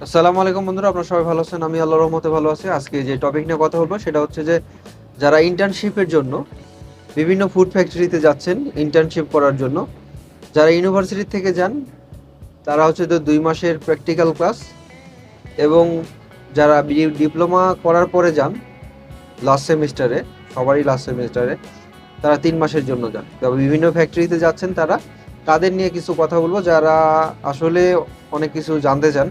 আসসালামু আলাইকুম বন্ধুরা, আপনারা সবাই ভালো আছেন? আমি আল্লাহর রহমতে ভালো আছি। আজকে যে টপিক নিয়ে কথা বলবো সেটা হচ্ছে যে যারা ইন্টার্নশিপের জন্য বিভিন্ন ফুড ফ্যাক্টরিতে যাচ্ছেন ইন্টার্নশিপ করার জন্য, যারা ইউনিভার্সিটি থেকে যান তারা হচ্ছে তো 2 মাসের প্র্যাকটিক্যাল ক্লাস, এবং যারা ডিপ্লোমা করার পরে যান লাস্ট সেমিস্টারে, সবারই লাস্ট সেমিস্টারে, তারা 3 মাসের জন্য যান। তবে বিভিন্ন ফ্যাক্টরিতে যাচ্ছেন তারা, তাদের নিয়ে কিছু কথা বলবো যারা আসলে অনেক কিছু জানতে চান।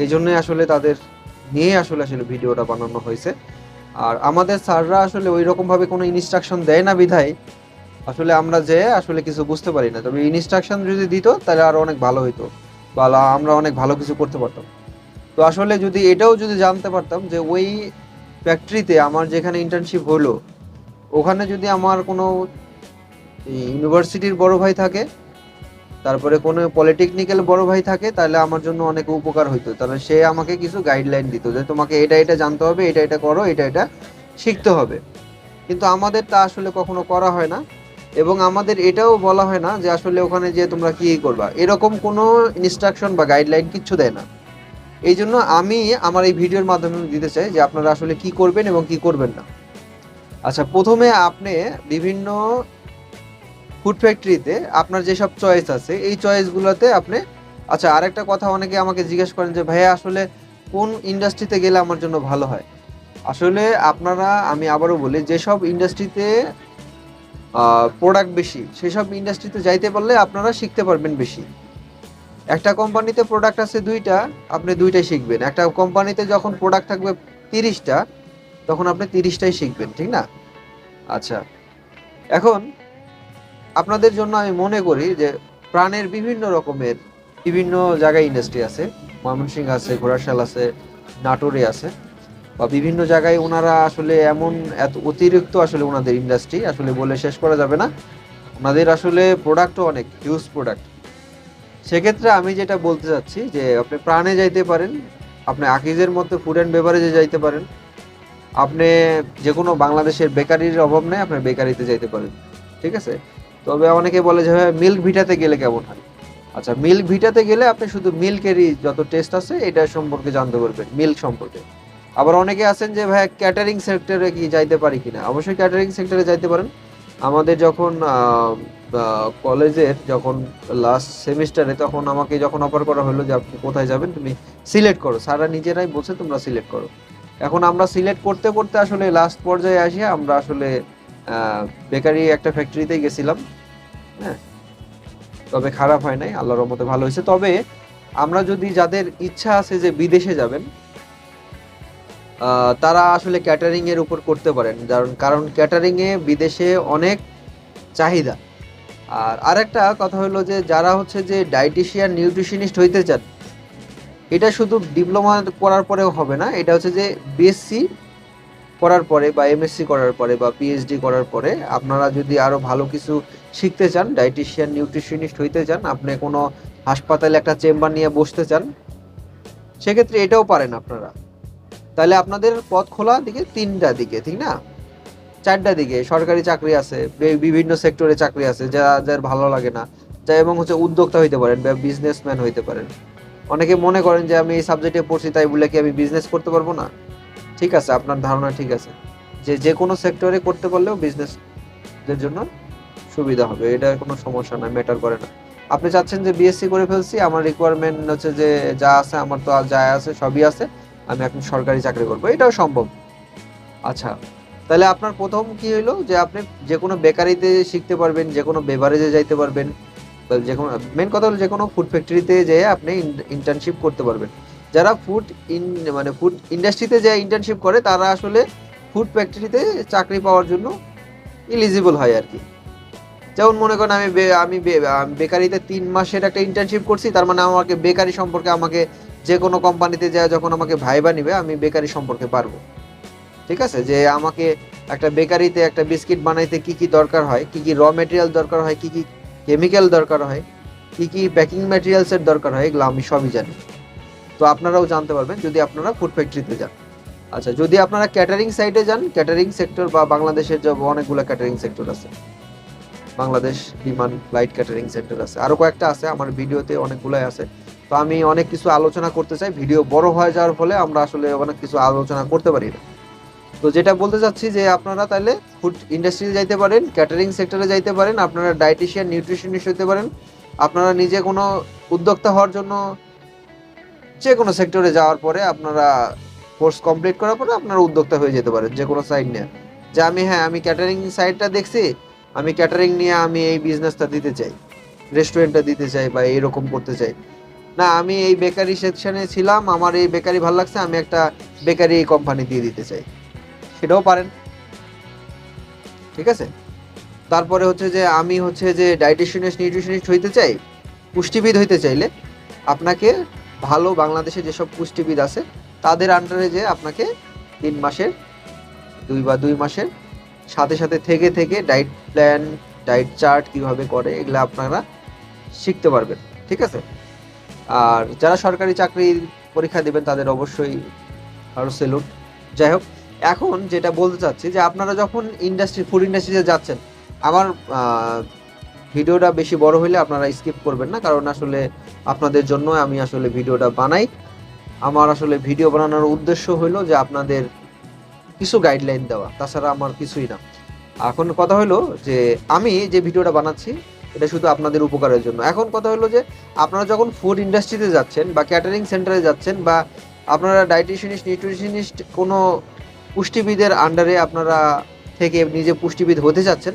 এই জন্যই আসলে তাদের নিয়ে আসলে আসলে ভিডিওটা বানানো হয়েছে। আর আমাদের স্যাররা আসলে ওই রকমভাবে কোনো ইনস্ট্রাকশন দেয় না বিধায় আসলে আমরা যে আসলে কিছু বুঝতে পারি না। তবে ইনস্ট্রাকশন যদি দিত তাহলে আরো অনেক ভালো হইতো, বা আমরা অনেক ভালো কিছু করতে পারতাম। তো আসলে যদি এটাও যদি জানতে পারতাম যে ওই ফ্যাক্টরিতে আমার যেখানে ইন্টার্নশিপ হলো, ওখানে যদি আমার কোনো ইউনিভার্সিটির বড় ভাই থাকে, তারপরে কোনো পলিটেকনিক্যাল বড় ভাই থাকে, তাহলে আমার জন্য অনেক উপকার হইতো। তাহলে সে আমাকে কিছু গাইডলাইন দিত যে তোমাকে এটা এটা জানতে হবে, এটা এটা করো, এটা এটা শিখতে হবে। কিন্তু আমাদের তা আসলে কখনো করা হয় না, এবং আমাদের এটাও বলা হয় না যে আসলে ওখানে যে তোমরা কি করবা, এরকম কোনো ইনস্ট্রাকশন বা গাইডলাইন কিচ্ছু দেয় না। এই জন্য আমি আমার এই ভিডিওর মাধ্যমে দিতে চাই যে আপনারা আসলে কি করবেন এবং কি করবেন না। আচ্ছা, প্রথমে আপনি বিভিন্ন ফুড ফ্যাক্টরিতে আপনার যেসব চয়েস আছে এই চয়েসগুলোতে আপনি, আচ্ছা আরেকটা কথা, অনেকে আমাকে জিজ্ঞেস করেন যে ভাইয়া আসলে কোন ইন্ডাস্ট্রিতে গেলে আমার জন্য ভালো হয়। আসলে আপনারা, আমি আবারও বলি, যেসব ইন্ডাস্ট্রিতে প্রোডাক্ট বেশি সেসব ইন্ডাস্ট্রিতে যাইতে পারলে আপনারা শিখতে পারবেন বেশি। একটা কোম্পানিতে প্রোডাক্ট আছে 2টা, আপনি 2টাই শিখবেন। একটা কোম্পানিতে যখন প্রোডাক্ট থাকবে 30টা, তখন আপনি 30টাই শিখবেন, ঠিক না? আচ্ছা, এখন আপনাদের জন্য আমি মনে করি যে প্রাণের বিভিন্ন রকমের বিভিন্ন জায়গায় ইন্ডাস্ট্রি আছে। ময়মনসিংহ আছে, ঘোড়াশাল আছে, নাটোরে আছে, বা বিভিন্ন জায়গায় ওনারা আসলে এমন এত অতিরিক্ত আসলে ওনাদের ইন্ডাস্ট্রি আসলে বলে শেষ করা যাবে না। ওনাদের আসলে প্রোডাক্টও অনেক হিউজ প্রোডাক্ট। সেক্ষেত্রে আমি যেটা বলতে চাচ্ছি যে আপনি প্রাণে যাইতে পারেন, আপনি আকিজের মধ্যে ফুড অ্যান্ড বেভারেজে যাইতে পারেন, আপনি যে কোনো বাংলাদেশের বেকারির অভাব নেই, আপনি বেকারিতে যাইতে পারেন, ঠিক আছে? তবে অনেকে বলে যে ভাই মিল্ক ভিটাতে গেলে কেমন হয়। আচ্ছা, মিল্ক ভিটাতে গেলে আপনি শুধু মিল্কেরই যত টেস্ট আছে এটা সম্পর্কে জানতে পারবেন, মিল্ক সম্পর্কে। আবার অনেকে আছেন যে ভাই ক্যাটারিং সেক্টরে কি যাইতে পারি কিনা, অবশ্যই ক্যাটারিং সেক্টরে যাইতে পারেন। আমাদের যখন কলেজের যখন লাস্ট সেমিস্টারে, তখন আমাকে যখন অফার করা হলো যে আপনি কোথায় যাবেন তুমি সিলেক্ট করো, স্যাররা নিজেরাই বলছে তোমরা সিলেক্ট করো। এখন আমরা সিলেক্ট করতে করতে আসলে লাস্ট পর্যায়ে আসি, আমরা আসলে বেকারি একটা ফ্যাক্টরিতে গেছিলাম। হ্যাঁ, তবে খারাপ হয় নাই, আল্লাহর রহমতে ভালো হয়েছে। তবে আমরা যদি, যাদের ইচ্ছা আছে যে বিদেশে যাবেন, তারা আসলে ক্যাটারিং এর উপর করতে পারেন, কারণ ক্যাটারিং এ বিদেশে অনেক চাহিদা। আর আরেকটা কথা হলো যে যারা হচ্ছে যে ডায়েটিশিয়ান নিউট্রিশনিস্ট হইতে চান, এটা শুধু ডিপ্লোমা করার পরেও হবে না, এটা হচ্ছে যে বিএসসি করার পরে বা এমএসসি করার পরে বা পিএইচডি করার পরে আপনারা যদি আরো ভালো কিছু শিখতে চান, ডায়েটিশিয়ান নিউট্রিশনিস্ট হইতে চান, আপনি কোনো হাসপাতালে একটা চেম্বার নিয়ে বসতে চান, সেক্ষেত্রে এটাও পারেন আপনারা। তাহলে আপনাদের পথ খোলা দিকে 3টা দিকে, ঠিক না? 4টা দিকে সরকারি চাকরি আছে, বিভিন্ন সেক্টরে চাকরি আছে, যার ভালো লাগে না যা, এবং হচ্ছে উদ্যোক্তা হইতে পারেন বা বিজনেসম্যান হইতে পারেন। অনেকে মনে করেন যে আমি এই সাবজেক্টে পড়ছি তাই বলে কি আমি বিজনেস করতে পারবো না? ঠিক আছে, আপনার ধারণা ঠিক আছে, যে যে কোনো সেক্টরে করতে পারলেও বিজনেসদের জন্য সুবিধা হবে, এটা কোনো সমস্যা না, ম্যাটার করে না। আপনি চাচ্ছেন যে বিএসসি করে ফেলছি, আমার রিকোয়ারমেন্ট হচ্ছে যে যা আছে আমার তো যা আছে সবই আছে, আমি এখন সরকারি চাকরি করবো, এটাও সম্ভব। আচ্ছা, তাহলে আপনার প্রথম কি হইলো যে আপনি যে কোনো বেকারিতে শিখতে পারবেন, যে কোনো বেভারেজে যাইতে পারবেন, বা যে কোনো, মেন কথা হলো যে কোনো ফুড ফ্যাক্টরিতে যেয়ে আপনি ইন্টার্নশিপ করতে পারবেন। যারা ফুড ইন্ডাস্ট্রিতে যে ইন্টার্নশিপ করে তারা আসলে ফুড ফ্যাক্টরিতে চাকরি পাওয়ার জন্য এলিজিবল হয় আর কি। যেমন মনে করেন আমি বেকারিতে 3 মাসের একটা ইন্টার্নশিপ করছি, তার মানে আমাকে বেকারি সম্পর্কে, আমাকে যে কোনো কোম্পানিতে যায় যখন আমাকে ভাইবা নিবে, আমি বেকারি সম্পর্কে পারবো। ঠিক আছে, যে আমাকে একটা বেকারিতে একটা বিস্কিট বানাইতে কি কি দরকার হয়, কি কি র মেটেরিয়াল দরকার হয়, কি কি কেমিক্যাল দরকার হয়, কি কি প্যাকিং ম্যাটেরিয়ালসের দরকার হয়, এগুলো আমি সবই জানি। তো আপনারাও জানতে পারবেন যদি আপনারা ফুড ফ্যাক্টরিতে যান। আচ্ছা, যদি আপনারা ক্যাটারিং সাইটে যান, ক্যাটারিং সেক্টর বা বাংলাদেশের যে অনেকগুলো ক্যাটারিং সেক্টর আছে, বাংলাদেশ বিমান ফ্লাইট ক্যাটারিং সেক্টর আছে, আরো কয়েকটা আছে, আমার ভিডিওতে অনেকগুলাই আছে। তো আমি অনেক কিছু আলোচনা করতে চাই, ভিডিও বড় হয়ে যাওয়ার ফলে আমরা আসলে অনেক কিছু আলোচনা করতে পারি না। তো যেটা বলতে চাচ্ছি যে আপনারা তাহলে ফুড ইন্ডাস্ট্রিতে যাইতে পারেন, ক্যাটারিং সেক্টরে যাইতে পারেন, আপনারা ডায়েটিশিয়ান নিউট্রিশনিস্ট হতে পারেন, আপনারা নিজে কোনো উদ্যোক্তা হওয়ার জন্য যে কোনো সেক্টরে যাওয়ার পরে আপনারা কোর্স কমপ্লিট করার পরে আপনারা উদ্যোক্তা হয়ে যেতে পারেন যে কোনো সাইড নিয়ে। যে আমি, হ্যাঁ আমি ক্যাটারিং সাইডটা দেখছি, আমি ক্যাটারিং নিয়ে আমি এই বিজনেসটা দিতে চাই, রেস্টুরেন্টটা দিতে চাই বা এরকম করতে চাই। না, আমি এই বেকারি সেকশনে ছিলাম, আমার এই বেকারি ভালো লাগছে, আমি একটা বেকারি কোম্পানি দিয়ে দিতে চাই, সেটাও পারেন। ঠিক আছে। তারপরে হচ্ছে যে আমি হচ্ছে যে ডায়েটিশিয়ানিস্ট নিউট্রিশনিস্ট হইতে চাই, পুষ্টিবিদ হইতে চাইলে আপনাকে ভালো বাংলাদেশে যেসব পুষ্টিবিদ আছে তাদের আন্ডারে যে আপনাকে 3 মাসের 2 মাসের সাথে সাথে থেকে থেকে ডায়েট প্ল্যান, ডায়েট চার্ট কিভাবে করে এগুলো আপনারা শিখতে পারবেন। ঠিক আছে। আর যারা সরকারি চাকরির পরীক্ষা দিবেন তাদের অবশ্যই আরো সেলুট। যাই হোক, এখন যেটা বলতে চাচ্ছি যে আপনারা যখন ফুড ইন্ডাস্ট্রিতে যাচ্ছেন, আমার ভিডিওটা বেশি বড় হলে আপনারা স্কিপ করবেন না, কারণ আসলে আপনাদের জন্য আমি আসলে ভিডিওটা বানাই। আমার আসলে ভিডিও বানানোর উদ্দেশ্য হলো যে আপনাদের কিছু গাইডলাইন দেওয়া, তাছাড়া আমার কিছুই না। এখন কথা হলো যে আমি যে ভিডিওটা বানাচ্ছি এটা শুধু আপনাদের উপকারের জন্য। এখন কথা হলো যে আপনারা যখন ফুড ইন্ডাস্ট্রিতে যাচ্ছেন বা ক্যাটারিং সেন্টারে যাচ্ছেন বা আপনারা ডায়েটিশিয়ানিস্ট নিউট্রিশনিস্ট কোনো পুষ্টিবিদের আন্ডারে আপনারা থেকে নিজে পুষ্টিবিদ হতে যাচ্ছেন,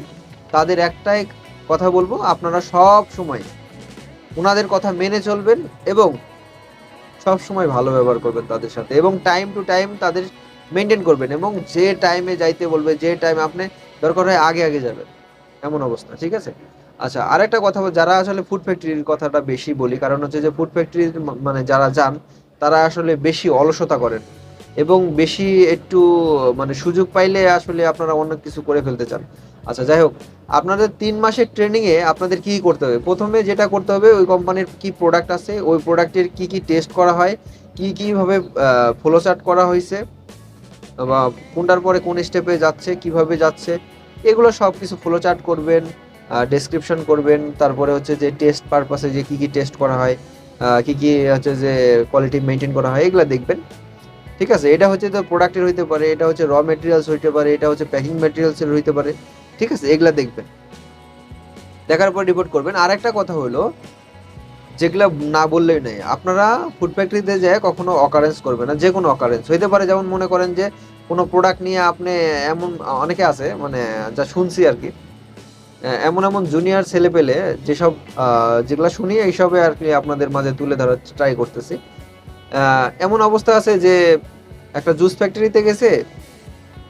তাদের একটাই কথা বলবো, আপনারা সব সময় ওনাদের কথা মেনে চলবেন এবং সব সময় ভালো ব্যবহার করবেন তাদের সাথে, এবং টাইম টু টাইম তাদের মেনটেন করবেন, এবং যে টাইমে যাইতে বলবে, যে টাইমে আপনি দরকার হয় আগে আগে যাবেন, এমন অবস্থা। ঠিক আছে। আচ্ছা, আরেকটা কথা যারা আসলে ফুড ফ্যাক্টরির কথাটা বেশি বলি, কারণ হচ্ছে যে ফুড ফ্যাক্টরির মানে যারা যান তারা আসলে বেশি অলসতা করেন এবং বেশি একটু মানে সুযোগ পাইলে আসলে আপনারা অনেক কিছু করে ফেলতে চান। আচ্ছা, যাই হোক, আপনাদের 3 মাসের ট্রেনিং এ আপনাদের কি করতে হবে? প্রথমে যেটা করতে হবে, ওই কোম্পানির কি প্রোডাক্ট আছে, ওই প্রোডাক্টের কি কি টেস্ট করা হয়, কি কিভাবে ফ্লো চার্ট করা হয়েছে, বা কোনটার পরে কোন স্টেপে যাচ্ছে, কিভাবে যাচ্ছে, এগুলো সব কিছু ফ্লো চার্ট করবেন, ডেসক্রিপশন করবেন। তারপরে হচ্ছে যে টেস্ট পারপাসে যে কি কি টেস্ট করা হয়, কি কি হচ্ছে যে কোয়ালিটি মেনটেন করা হয়, এগুলো দেখবেন। ঠিক আছে। এটা হচ্ছে তো প্রোডাক্টের হইতে পারে, এটা হচ্ছে র মেটেরিয়ালস হইতে পারে, এটা হচ্ছে প্যাকিং মেটেরিয়ালসের হইতে পারে। ঠিক আছে, এগুলা দেখবেন, দেখার পর রিপোর্ট করবেন। আর একটা কথা হলো, যেগুলা না বললেই নেই, আপনারা ফুড ফ্যাক্টরিতে যেয়ে কখনো অকারেন্স করবেন না। যে কোনো অকারেন্স হইতে পারে, যেমন মনে করেন যে কোনো প্রোডাক্ট নিয়ে আপনি, এমন অনেকে আছে মানে যা শুনছি আর কি, এমন এমন জুনিয়র ছেলে পেলে যেসব যেগুলা শুনি এইসবে আর কি আপনাদের মাঝে তুলে ধরার ট্রাই করতেছি। এমন অবস্থা আছে যে একটা জুস ফ্যাক্টরিতে গেছে,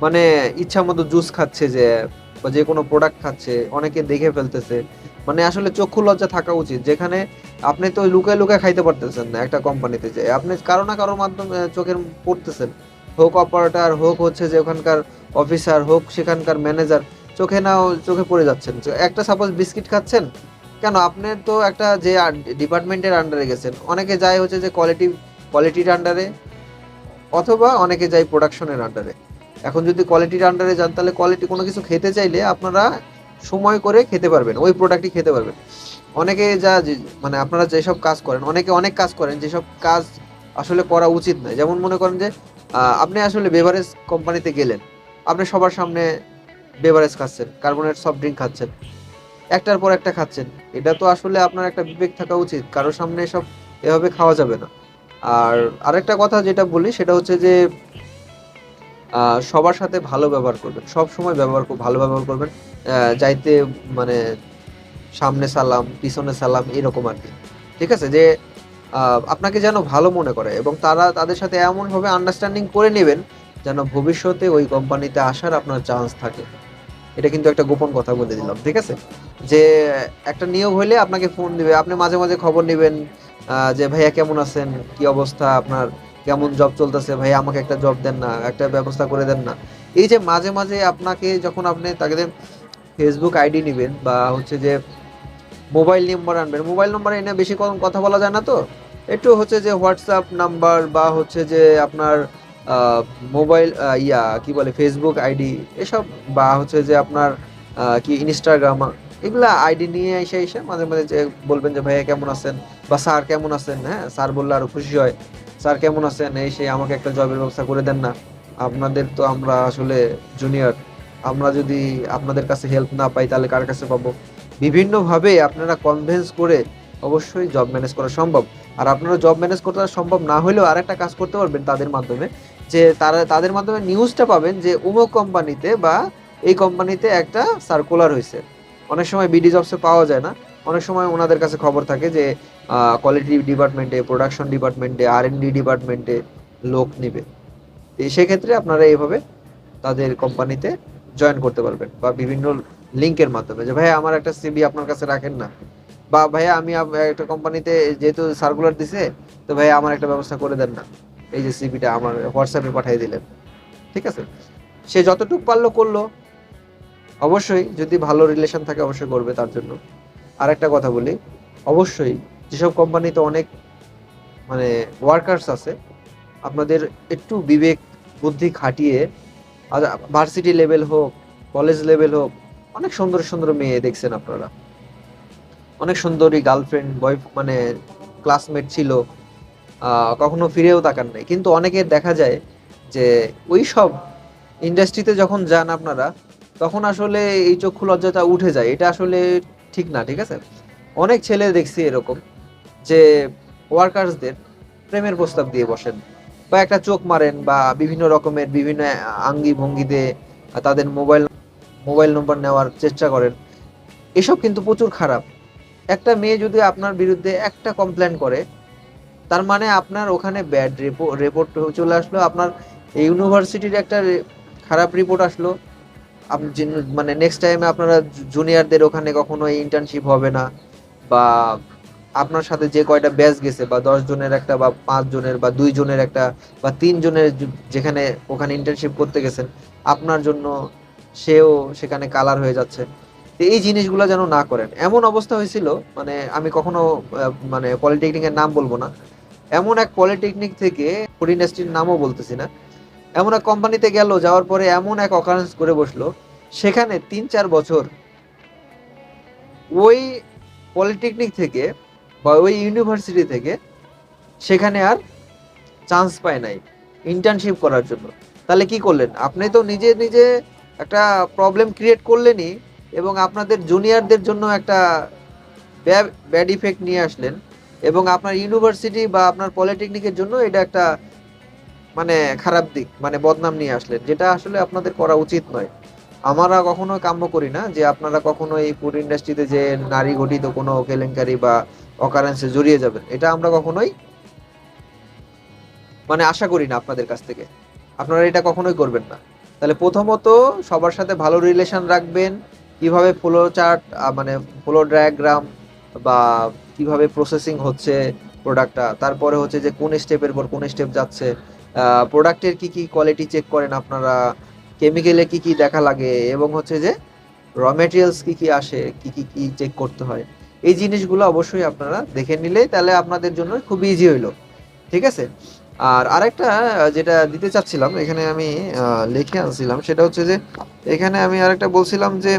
মানে ইচ্ছা মতো জুস খাচ্ছে, যে বা যে কোনো প্রোডাক্ট খাচ্ছে, অনেকে দেখে ফেলতেছে। মানে আসলে চক্ষু লজ্জা থাকা উচিত, যেখানে আপনি তো লুকায় লুকায় খাইতে পারতেছেন না একটা কোম্পানিতে, যে আপনি কারো না কারোর মাধ্যমে চোখের পড়তেছেন, হোক অপারেটর, হোক হচ্ছে যে ওখানকার অফিসার, হোক সেখানকার ম্যানেজার, চোখে না চোখে পড়ে যাচ্ছেন। একটা সাপোজ বিস্কিট খাচ্ছেন, কেন আপনার তো একটা যে ডিপার্টমেন্টের আন্ডারে গেছেন, অনেকে যায় হচ্ছে যে কোয়ালিটির আন্ডারে, অথবা অনেকে যায় প্রোডাকশনের আন্ডারে। এখন যদি কোয়ালিটির আন্ডারে যান, তাহলে কোয়ালিটি কোনো কিছু খেতে চাইলে আপনারা সময় করে খেতে পারবেন, ওই প্রোডাক্টই খেতে পারবেন। অনেকে মানে আপনারা যেসব কাজ করেন, অনেকে অনেক কাজ করেন যেসব কাজ আসলে করা উচিত নয়। যেমন মনে করেন যে আপনি আসলে বেভারেজ কোম্পানিতে গেলেন, আপনি সবার সামনে বেভারেজ খাচ্ছেন, কার্বনেট সফট ড্রিঙ্ক খাচ্ছেন, একটার পর একটা খাচ্ছেন। এটা তো আসলে আপনার একটা বিবেক থাকা উচিত, কারোর সামনে এসব এভাবে খাওয়া যাবে না। আর আরেকটা কথা যেটা বলি সেটা হচ্ছে যে সবার সাথে ভালো ব্যবহার করবেন, সব সময় ভালো ব্যবহার করবেন। যাইতে মানে সামনে সালাম, পিছনে সালাম, এরকম আর কি। ঠিক আছে, যে আপনাকে যেন ভালো মনে করে, এবং তাদের সাথে এমনভাবে আন্ডারস্ট্যান্ডিং করে নেবেন যেন ভবিষ্যতে ওই কোম্পানিতে আসার আপনার চান্স থাকে। এটা কিন্তু একটা গোপন কথা বলে দিলাম। ঠিক আছে, যে একটা নিয়োগ হইলে আপনাকে ফোন দিবে, আপনি মাঝে মাঝে খবর নেবেন, যে ভাইয়া কেমন আছেন, কি অবস্থা আপনার, কেমন জব চলতেছে, ভাইয়া আমাকে একটা জব দেন না, একটা ব্যবস্থা করে দেন না। এই যে মাঝে মাঝে আপনাকে যখন আপনি তাকে ফেসবুক আইডি নেবেন বা হচ্ছে যে মোবাইল নাম্বার আনবেন, মোবাইল নাম্বার এনে বেশি কথা বলা যায় না, তো একটু হচ্ছে যে হোয়াটসঅ্যাপ নাম্বার বা হচ্ছে যে আপনার মোবাইল কি বলে ফেসবুক আইডি এসব, বা হচ্ছে যে আপনার কি ইনস্টাগ্রাম, এগুলা আইডি নিয়ে এসে এসে মাঝে মাঝে যে বলবেন যে ভাইয়া কেমন আছেন, বা স্যার কেমন আছেন, হ্যাঁ স্যার বললে আরো খুশি হয়, স্যার কেমন আছেন, এই সেই আমাকে একটা জবের ব্যবস্থা করে দেন না, আপনাদের তো আমরা আসলে জুনিয়র, আমরা যদি আপনাদের কাছে হেল্প না পাই তাহলে কার কাছে পাবো। বিভিন্ন ভাবে আপনারা কনভিন্স করে অবশ্যই জব ম্যানেজ করা সম্ভব। আর আপনারা জব ম্যানেজ করতে সম্ভব না হলেও আরেকটা কাজ করতে পারবেন তাদের মাধ্যমে, যে তাদের মাধ্যমে নিউজটা পাবেন যে অমুক কোম্পানিতে বা এই কোম্পানিতে একটা সার্কুলার হয়েছে। অনেক সময় বিডি জবসে পাওয়া যায় না, অনেক সময় ওনাদের কাছে খবর থাকে যে কোয়ালিটি ডিপার্টমেন্টে, প্রোডাকশন ডিপার্টমেন্টে, আর&ডি ডিপার্টমেন্টে লোক নিবে। তো সেক্ষেত্রে আপনারা এইভাবে তাদের কোম্পানিতে জয়েন করতে পারবেন, বা বিভিন্ন লিঙ্কের মাধ্যমে যে ভাইয়া আমার একটা সিভি আপনার কাছে রাখেন না, বা ভাইয়া আমি একটা কোম্পানিতে যেহেতু সার্কুলার দিছে, তো ভাইয়া আমার একটা ব্যবস্থা করে দেন না, এই যে সিভিটা আমার হোয়াটসঅ্যাপে পাঠিয়ে দিলেন। ঠিক আছে, সে যতটুকু পারলো করলো, অবশ্যই যদি ভালো রিলেশন থাকে অবশ্যই করবে তার জন্য। আর একটা কথা বলি, অবশ্যই যেসব কোম্পানিতে অনেক মানে ওয়ার্কার্স আছে, আপনাদের একটু বিবেক বুদ্ধি খাটিয়ে, ভার্সিটি লেভেল হোক, কলেজ লেভেল হোক, অনেক সুন্দর সুন্দর মেয়ে দেখছেন আপনারা, অনেক সুন্দরী গার্লফ্রেন্ড বয় মানে ক্লাসমেট ছিল, কখনো ফিরেও তাকান নাই, কিন্তু অনেকের দেখা যায় যে ওই সব ইন্ডাস্ট্রিতে যখন যান আপনারা, তখন আসলে এই চক্ষু লজ্জাটা উঠে যায়, এটা আসলে ঠিক না। ঠিক আছে, অনেক ছেলে দেখছি এরকম যে ওয়ার্কার্সদের প্রেমের প্রস্তাব দিয়ে বসেন, বা একটা চোখ মারেন, বা বিভিন্ন রকমের বিভিন্ন আঙ্গি ভঙ্গিতে তাদের মোবাইল নম্বর নেওয়ার চেষ্টা করেন। এসব কিন্তু প্রচুর খারাপ। একটা মেয়ে যদি আপনার বিরুদ্ধে একটা কমপ্লেন করে, তার মানে আপনার ওখানে ব্যাড রিপোর্ট চলে আসলো, আপনার ইউনিভার্সিটির একটা খারাপ রিপোর্ট আসলো। আপনি মানে নেক্সট টাইমে আপনারা জুনিয়রদের ওখানে কখনো ইন্টার্নশিপ হবে না, বা আপনার সাথে যে কয়টা ব্যাচ গেছে, বা 10 জনের একটা, বা 5 জনের, বা 2 জনের একটা, বা 3 জনের যেখানে ওখানে ইন্টার্নশিপ করতে গেছেন, আপনার জন্য সেও সেখানে কালার হয়ে যাচ্ছে। তো এই জিনিসগুলো যেন না করেন। এমন অবস্থা হয়েছিল, মানে আমি কখনো মানে পলিটেকনিকের নাম বলবো না, এমন এক পলিটেকনিক থেকে, ফুড ইন্ডাস্ট্রির নামও বলতেছি না, এমন এক কোম্পানিতে গেল, যাওয়ার পরে এমন এক অকারেন্স করে বসলো, সেখানে 3-4 বছর ওই পলিটেকনিক থেকে বা ওই ইউনিভার্সিটি থেকে সেখানে আর চান্স পায় নাই ইন্টার্নশিপ করার জন্য। তাহলে কি করলেন আপনি? তো নিজে নিজে একটা প্রবলেম ক্রিয়েট করলেনই, এবং আপনাদের জুনিয়রদের জন্য একটা ব্যাড ইফেক্ট নিয়ে আসলেন, এবং আপনার ইউনিভার্সিটি বা আপনার পলিটেকনিকের জন্য এটা একটা মানে খারাপ দিক, মানে বদনাম নিয়ে আসলেন, যেটা আসলে আপনাদের করা উচিত নয়। আমরা কখনো কাম্য করি না যে আপনারা কখনো এই ফুড ইন্ডাস্ট্রিতে যে নারী ঘটিত কোনো কেলেঙ্কারি বা অকারেন্সে জড়িয়ে যাবেন, এটা আমরা কখনোই মানে আশা করি না আপনাদের কাছ থেকে। আপনারা এটা কখনোই করবেন না। তাহলে প্রথমত সবার সাথে ভালো রিলেশন রাখবেন, কিভাবে ফ্লো চার্ট, মানে ফ্লো ডায়াগ্রাম, বা কিভাবে প্রসেসিং হচ্ছে প্রোডাক্টটা, তারপরে হচ্ছে যে কোন স্টেপের পর কোন স্টেপ যাচ্ছে, প্রোডাক্টের কি কি কোয়ালিটি চেক করেন আপনারা, কেমিক্যালে কি কি দেখা লাগে, এবং হচ্ছে যে র মেটেরিয়ালস কি কি আসে, কি কি কি চেক করতে হয়, এই জিনিসগুলো অবশ্যই আপনারা দেখে নিলে তাহলে আপনাদের জন্য খুব ইজি হইলো। ঠিক আছে। আর আরেকটা যেটা দিতে চাচ্ছিলাম এখানে আমি লিখে আনছিলাম, সেটা হচ্ছে যে এখানে আমি আরেকটা বলছিলাম যে,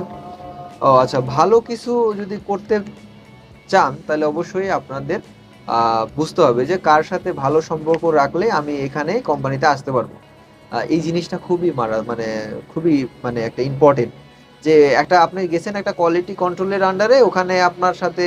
ও আচ্ছা, ভালো কিছু যদি করতে চান তাহলে অবশ্যই আপনাদের বুঝতে হবে যে কার সাথে ভালো সম্পর্ক রাখলে আমি এখানে কোম্পানিতে আসতে পারবো। এই জিনিসটা খুবই মানে খুবই মানে একটা ইম্পর্টেন্ট, যে একটা আপনি গেছেন একটা কোয়ালিটি কন্ট্রোলের আন্ডারে, ওখানে আপনার সাথে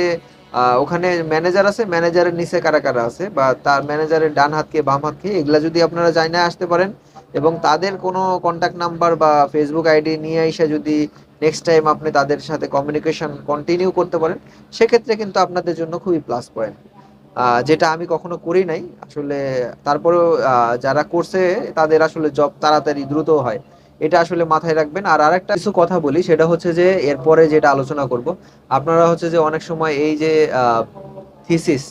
ওখানে ম্যানেজার আছে, ম্যানেজারের নিচে কারা কারা আছে, বা তার ম্যানেজারের ডান হাত কে বাম হাত কে, এগুলা যদি আপনারা জানা আসতে পারেন, এবং তাদের কোনো কন্ট্যাক্ট নাম্বার বা ফেসবুক আইডি নিয়ে এসে যদি নেক্সট টাইম আপনি তাদের সাথে কমিউনিকেশন কন্টিনিউ করতে পারেন, সেক্ষেত্রে কিন্তু আপনাদের জন্য খুবই প্লাস পয়েন্ট, যেটা আমি কখনো করি নাই আসলে। তারপরেও যারা করছে তাদের আসলে জব তাড়াতাড়ি দ্রুত হয়, এটা আসলে মাথায় রাখবেন। আর আরেকটা কিছু কথা বলি, সেটা হচ্ছে যে এরপরে যেটা আলোচনা করব, আপনারা হচ্ছে যে অনেক সময় এই যে থিসিস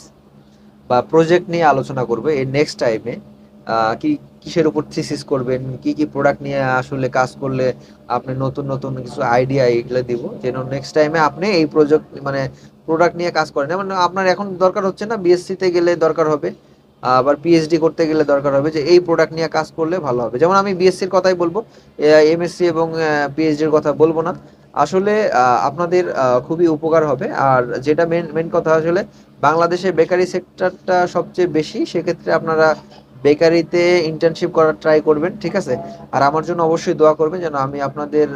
বা প্রজেক্ট নিয়ে আলোচনা করবে এই নেক্সট টাইমে, কি কিসের উপর থিসিস করবেন, কি কি প্রোডাক্ট নিয়ে আসলে কাজ করলে আপনি নতুন নতুন কিছু আইডিয়া এগুলো দিব, যেন নেক্সট টাইমে আপনি এই প্রজেক্ট মানে প্রোডাক্ট নিয়ে কাজ করেন। মানে আপনার এখন দরকার হচ্ছে না, বিএসসি তে গেলে দরকার হবে, আবার পিএইচডি করতে গেলে দরকার হবে, যে এই প্রোডাক্ট নিয়ে কাজ করলে ভালো হবে। যেমন আমি বিএসসির কথাই বলবো, এমএসসি এবং পিএইচডির কথা বলবো না। আসলে আপনাদের খুবই উপকার হবে। আর যেটা মেন মেন কথা আসলে বাংলাদেশে বেকারি সেক্টরটা সবচেয়ে বেশি। সেক্ষেত্রে আপনারা বেকারিতে ইন্টার্নশিপ করার ট্রাই করবেন, ঠিক আছে? আর আমার জন্য অবশ্যই দোয়া করবেন যেন আমি আপনাদের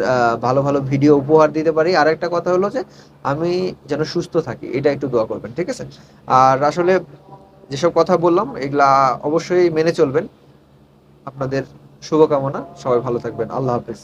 ভালো ভালো ভিডিও উপহার দিতে পারি। আর একটা কথা হলো যে আমি যেন সুস্থ থাকি, এটা একটু দোয়া করবেন, ঠিক আছে? আর আসলে যেসব কথা বললাম এগুলা অবশ্যই মেনে চলবেন। আপনাদের শুভকামনা, সবাই ভালো থাকবেন, আল্লাহ হাফেজ।